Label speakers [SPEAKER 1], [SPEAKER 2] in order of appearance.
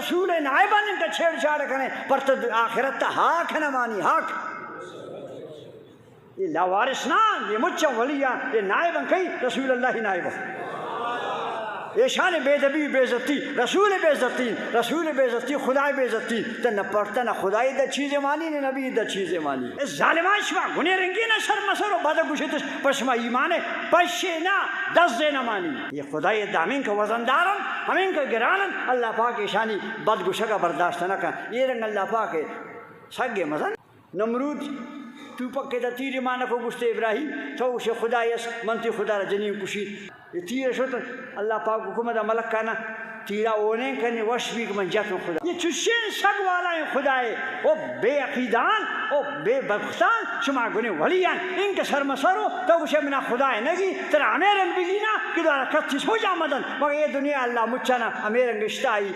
[SPEAKER 1] رسول نائبان ان کا چھیڑ چھاڑ کریں پر تو آخرت تا حاک نہ مانی حاک یہ لاوارث نہ یہ مچا ولیاں یہ نائبان کئی رسول اللہ نائبان یہ شان بے دبی بے عزتی رسول بے عزتی رسول بے عزتی خدای بے عزتی تو نہ پڑھتا نہ خدای دا چیزیں مانی نہ نبی دا چیزیں مانی اس ظالمان شما گنے رنگی نہ سر مسر و بعد گوشت پشما ایمان پشے نہ دس دے نہ مانی یہ خدای دامین کا وزندارن ہمیں کا گرانن اللہ پاک شانی بد گوشہ کا برداشت نہ کر یہ رنگ اللہ پاک سگے مزن نمرود تو پکے دا تیر مانا کو گشت ابراہیم تو اسے خدای اس منتی خدا را جنیم کشید یہ تیر شد اللہ پاک حکومت ملک کانا تیرا اونے کرنے وش بھی من جاتن خدا یہ چشین سگ والا ہیں خدای او بے عقیدان او بے بختان شما گنے ولیان ان کے سر مسرو تو اسے منا خدای نگی ترا امیرن بگینا کہ دارا کتیس ہو جا مدن مگر یہ دنیا اللہ مچانا امیرن گشتائی